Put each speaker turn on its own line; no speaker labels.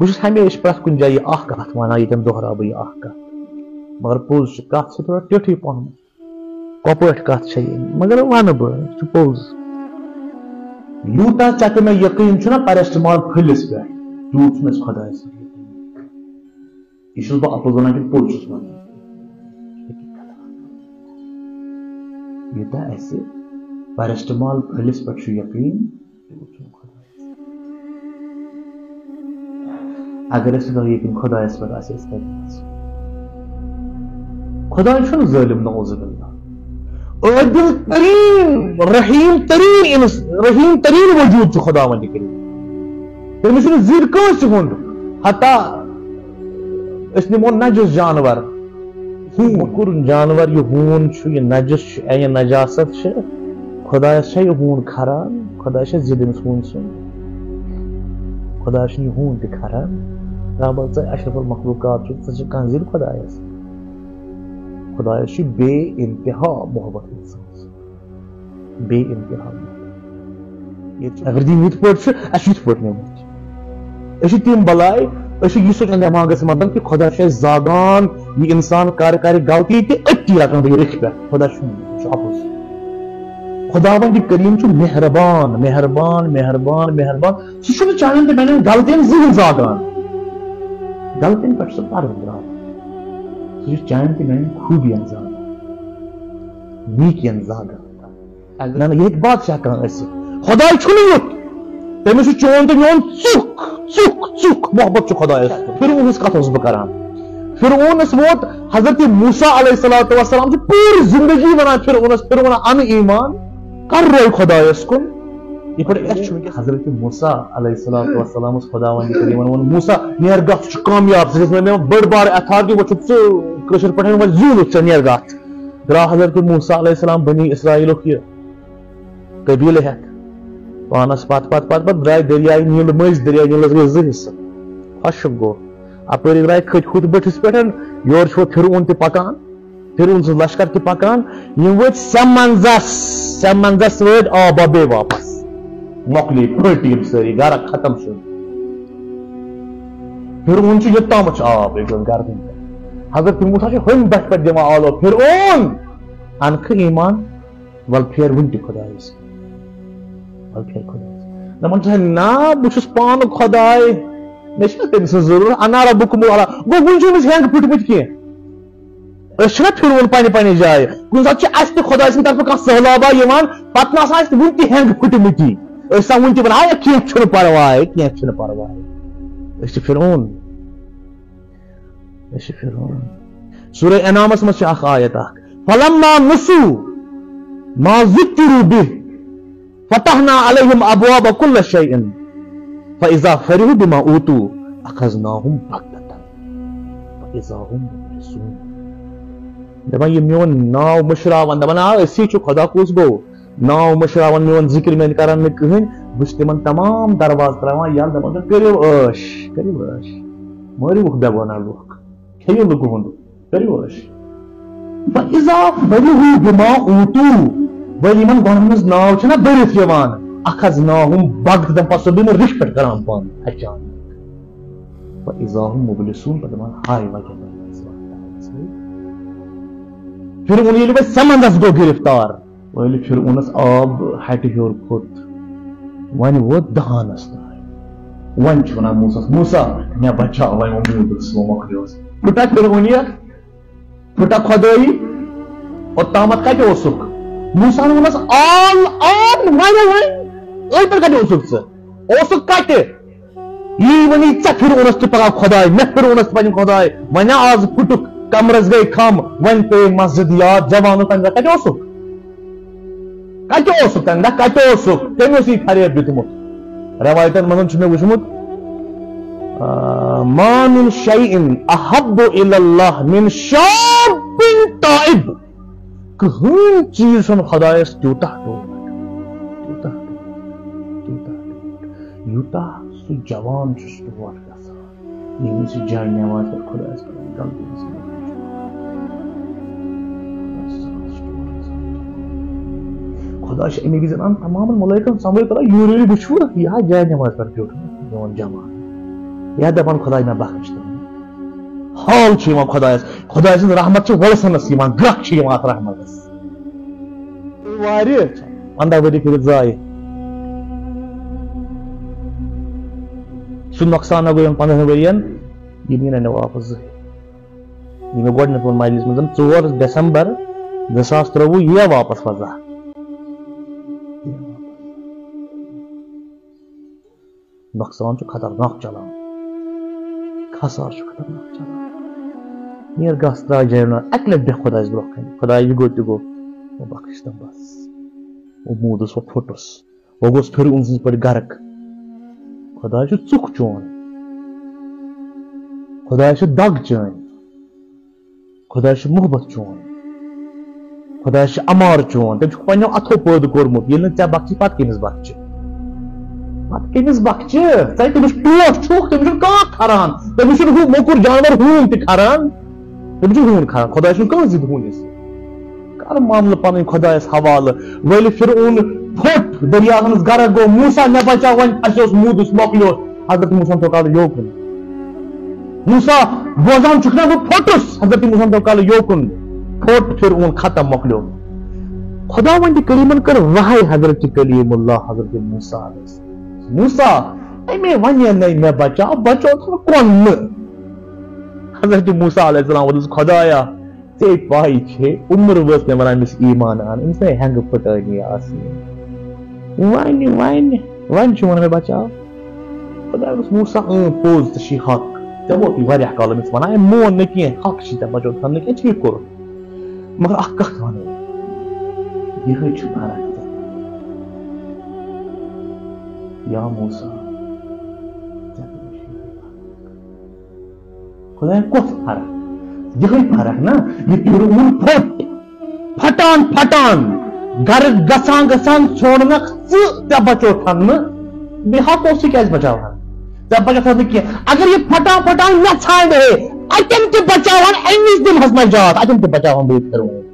بہت ہمیشہ پرٛٮ۪تھ کُنہِ جایہِ یہِ اکھ کتھ وَنان ییٚتٮ۪ن دۄہراو بہٕ یہِ اکھ کتھ مگر پوٚز چھِ کتھ چھِ تھوڑا ٹیوٚٹھٕے پہم کۄپٲٹھۍ کتھ چھےٚ یہِ مگر وَنہٕ بہٕ یہِ چھُ پوٚز یوٗتاہ ژےٚ تہٕ مےٚ یقیٖن چھُنہ پیرسٹمال پھٔلِس پٮ۪ٹھ تیوٗت چھُنہٕ اَسہِ خۄدایَس پٮ۪ٹھ یہِ چھُس بہٕ اَپُز وَنان کِنہٕ پوٚز چھُس وَنان یوٗتاہ اَسہِ پیرسٹمال پھٔلِس پٮ۪ٹھ چھُ یقیٖن تیوٗت چھُنہٕ خۄدایَس اگر اَسہِ یقیٖن خۄدایَس پٮ۪ٹھ آسہِ أسۍ کَتہِ گژھو خۄداے چھُنہٕ ظٲلِم نعوذ باللہ عادل تریٖن رحیٖم تریٖن وجوٗد چھُ خۄداوندِ کٔرِتھ تٔمِس چھُنہٕ زِر کٲنٛسہِ ہُنٛد حتا أسۍ نِمو نجس جانور موٚکُر جانور یہِ ہوٗن چھُ یہِ نجس چھُ یہِ نجاست چھِ خۄدایس چھا یہِ ہوٗن کھران خۄداے چھا ضد أمِس ہوٗنۍ سُنٛد خۄداے چھُنہٕ یہِ ہوٗن تہِ کھران ربا ژٕ اشرف المخلوقات چھُکھ ژٕ چھِ کانٛہہ ضد خۄدایس خۄدایس چھُ بے انتہا محبت انسانس بے انتہا اگر دِم یِتھ پٲٹھۍ چھُ اَسہِ چھُ یِتھ پٲٹھۍ نِمُت أسۍ چھِ تِم بلاے أسۍ چھِ یہِ سونٛچان دٮ۪ماغس منٛز کہِ خۄدا چھُ اَسہِ زاگان یہِ اِنسان کرِ غلطی تہِ أتی رٹان بہٕ یہِ رٕکھِ پٮ۪ٹھ خۄدا چھُنہٕ یہِ چھُ اپُز خۄداوندِ کریٖم چھُ مہربان مہربان مہربان مہربان سُہ چھُنہٕ چانٮ۪ن تہٕ میانٮ۪ن غلطین زٕہٕنۍ زاگان غلطین پٮ۪ٹھ چھُ سُہ پردٕ تراوان سُہ چھُ چانٮ۪ن تہٕ میانٮ۪ن خوٗبین زاگان نیٖکین زاگان نہ نہ یہِ ہیٚکہِ بادشاہ کانٛہہ ٲسِتھ خۄداے چھُنہٕ یُتھ تٔمِس چھُ چون تہٕ میون ژُکھ ژُکھ ژُکھ محبت چھُ خۄدایس فرعونس کتھ اوسُس بہٕ کران فرعونس ووت حضرت موسیٰ علیہ الصلوۃ والسلام چھُ پوٗرٕ زندگی ونان فرعونس فرعون ان ایمان کر روے خۄدایس کُن یِتھ پٲٹھۍ اَسہِ چھُ وٕنکیٚس حضرت موسیٰ علیہ الصلوۃ والسلام خۄداوندِ کریٖمن ووٚن موسیٰ نیر گژھ ژٕ چھُکھ کامیاب ژٕ چھُکھ مےٚ بٔڑ بار ایتھارٹی وۄنۍ چھُکھ ژٕ کٲشِر پٲٹھۍ وۄنۍ زیوٗنُکھ ژےٚ نیر گژھ درٛاو حضرت موسیٰ علیہ السلام بنی اسرائیلُک یہِ قبیٖلہٕ ہٮ۪تھ پانس پتہٕ درٛاے دریاے نیٖل مٔنٛزۍ دریاے نیٖلس گٔے زٕ حصہٕ خۄشک گوٚو اپٲری درٛاے کھٔتۍ ہُتھ بٔٹھِس پٮ۪ٹھ یورٕ چھُ فرعون تہِ پکان فرعون سُنٛد لشکر تہِ پکان یِم وٲتۍ سٮ۪منٛزس وٲتۍ آبا بیٚیہِ واپس مۄکلی پھٔٹۍ یِم سٲری گرا ختم چھُ فرعون چھُ یوٚتامَتھ چھُ آب گردن حضرت موسیٰ چھُ ہُمہِ بٹھِ پٮ۪ٹھ دِوان آلو فرعون انکھٕ ایمان ول پھیر وُنہِ تہِ خۄدایس دپان چھِ نا بہٕ چھُس پانہٕ خۄداے مےٚ چھِنہ تٔمۍ سٕنٛز ضروٗرت انا ربُکُم الاعلیٰ گوٚو وُنہِ چھُنہٕ أسۍ ہینٛگ پھٕٹمٕتۍ کینٛہہ أسۍ چھِنہ فرعون پننہِ جایہِ کُنہِ ساتہٕ چھِ اَسہِ تہِ خۄداے سٕنٛدِ طرفہٕ کانٛہہ سہلابا یِوان پتہٕ نہ آسان اَسہِ وُنہِ تہِ ہینٛگ پھٕٹمٕتی أسۍ آسان وُنہِ تہِ ونان کینٛہہ چھُنہٕ پرواے أسۍ چھِ فرعون سورہ انعامس منٛز چھِ اکھ آیت اکھ فلما نسوا ما ذکروا به فتحنا عليهم ابواب كل شيء فاذا فرحوا بما اوتوا اخذناهم بغتة فاذا هم مبلسون دپان یہِ میون ناو مٔشراوان دپان أسی چھُ خۄدا کُس گوٚو ناو مٔشراوان میون ذِکر میانہِ کران نہٕ کٕہٕنۍ بہٕ چھُس تِمن تمام دروازٕ تراوان یلہٕ دپان کٔرِو عٲش مٲرِوُکھ بے گۄناہ لُکھ کھیٚیِو لُکہٕ ہُنٛد کٔرِو عٲش فاذا فرحوا بما اوتوا وۄنۍ یِمن گۄنہن ہٕنٛز ناو چھِنہ بٔرِتھ یِوان اخذناهم بغتة پتہٕ چھُس بہٕ یِمن رِکھ پٮ۪ٹھ کران بنٛد اچانک فاذا هم مبلسون پتہٕ دپان ہاے وجہ فرعون ییٚلہِ وۄنۍ سمندس گوٚو گرفتار وۄنۍ ییٚلہِ فرعونس آب ہٹہِ ہیوٚر کھوٚت وۄنۍ ووت دہانس تانۍ وۄنۍ چھُ ونان موسیٰ مےٚ بچاو وۄنۍ موٗدُس مۄکلیوس پھٕٹا فرعونیت پھٕٹا خۄدٲیی اوٚتامتھ کتہِ اوسُکھ موسیٰ ووٚنمس آل پٮ۪ٹھ کتہِ اوسُکھ ژٕ اوسُکھ کتہِ یی وۄنی ژےٚ فرعونس تہِ پگاہ خۄداے مےٚ فرعونس تہِ پنٕنۍ خۄداے وۄنۍ آز پھٕٹُکھ کمرس گٔے کھم وۄنۍ پیٚیہِ مسجد یاد جوانو تمہِ دۄہ کتہِ اوسُکھ تمہِ دۄہ کتہِ اوسُکھ تٔمۍ اوس یہِ فریب دیُتمُت روایتن منٛز چھُ مےٚ وٕچھمُت ما من شيء احب الى الله من شاب تائب کٕہٕنۍ چیٖز چھُنہٕ خۄدایس تیوٗتاہ یوٗتاہ سُہ جوان چھُ سٹوٹ گژھان ییٚمِس یہِ جاے نٮ۪ماز پٮ۪ٹھ خۄدایس پٮ۪ٹھ غلطی خۄدا چھُ اَمہِ وِزِ انان تمام ملٲیکن سمبٲلِتھ تُلان یوٗرۍ وٕچھوٕ یہِ حظ جاے نٮ۪ماز پٮ۪ٹھ بیوٗٹھ میون جوان یا دپان خدای مےٚ بخش حال چھُ یِوان خدای سٕنٛز رحمت چھِ وۄلسنس یِوان گرٛکھ چھِ یِوان اتھ رحمتس واریاہ 15 ؤری کٔرِتھ ضایہِ سُہ نۄقصان گوٚو یِمن 15 ؤرین یہِ نی نہٕ واپس زٕہٕنۍ یہِ مےٚ گۄڈٕنیتھ ووٚن مجلس منٛز 4 ڈسمبر 2023 یی واپس وزا نۄقصان چھُ خطرناک چلان خسار چھُ خطرناک چلان نیر گژھ تراو جاین اکہِ لٹہِ بیٚہہ خۄدایس برونٛہہ کنہِ خۄدایا یہِ گوٚو تہِ گوٚو وۄنۍ بخش تم بس وۄنۍ موٗدُس وۄنۍ پھُٹُس وۄنۍ گوٚژھ پھِرٕ سٕنٛز پٲٹھۍ گرٕک خۄدایا چھُ ژُکھ چون خۄدایا چھُ دگ چٲنۍ خۄدایا چھُ محبت چون خۄدایا چھُ امار چون تٔمۍ چھُکھ پننیو اتھو پٲدٕ کوٚرمُت ییٚلہِ نہٕ ژےٚ بخچی پتہٕ کٔمِس بخچہِ پتہٕ کٔمِس بخچہِ ژٕ تٔمِس ٹوٹھ چھُکھ تٔمِس چھُنہٕ کانٛہہ کھران تٔمِس چھُنہٕ ہُہ موٚکُر جانور ہوٗن تہِ کھران تٔمِس چھُ ہوٗن کھران خۄدایا چھُنہٕ کانٛہہ ضِد ہوٗنِس کر معاملہٕ پنٕنۍ خۄدایس حوالہٕ ؤلۍ فرعون پھوٚٹ دٔریاوس منٛز غرق گوٚو موسا مےٚ بچاو وۄنۍ اسہِ اوس موٗدُس مۄکلیو حضرت موسیٰ تو کالہٕ یوکُن موسا بوزان چھُکھ نا بہٕ پھوٚٹُس حضرت موسیٰ تو کالہٕ یوکُن پھوٚٹ فرعون ختم مۄکلیو خدا وندِ کلیٖمن کٔر وہے حضرت کلیم اللہ حضرت موسا موسا اَمے ونے مےٚ بچاو بچو کۄنہٕ حضرت موسا علیہ السلام ووٚنُس خۄدایا ژے پاے چھے عمر وٲژ مےٚ ونان أمِس ایٖمان ان أمِس نے ہٮ۪نٛگہٕ پھٕٹٲنی آسنہِ وۄنۍ چھُ ونان مےٚ بچاو خۄدایا ووٚنُس موسا پوٚز ژےٚ چھی حق ژےٚ ووتُے واریاہ کال أمِس ونان أمۍ مون نہٕ کینٛہہ حق چھی ژےٚ بچو تھاونہٕ کینٛہہ ٹھیٖک کوٚر مگر اکھ کتھ ونو یِہے چھُ فرق یا موسا خۄدایا کۄس فرق یِہے فرق نا یہِ فرعون پھوٚٹ پھٹان پھٹان گرٕ گژھان گژھان ژھونٛڈنکھ ژٕ ژےٚ بچو تھاونہٕ بیٚیہِ حق اوس ژٕ کیازِ بچاوان ژےٚ بچو تھاونہٕ کینٛہہ اگر یہِ پھٹان پھٹان مےٚ ژھانٛڈِ ہے اتٮ۪ن تہِ بچاوان امہِ وِزِ دِمہس نجات اتٮ۪ن تہِ بچاوان بہٕ فرعون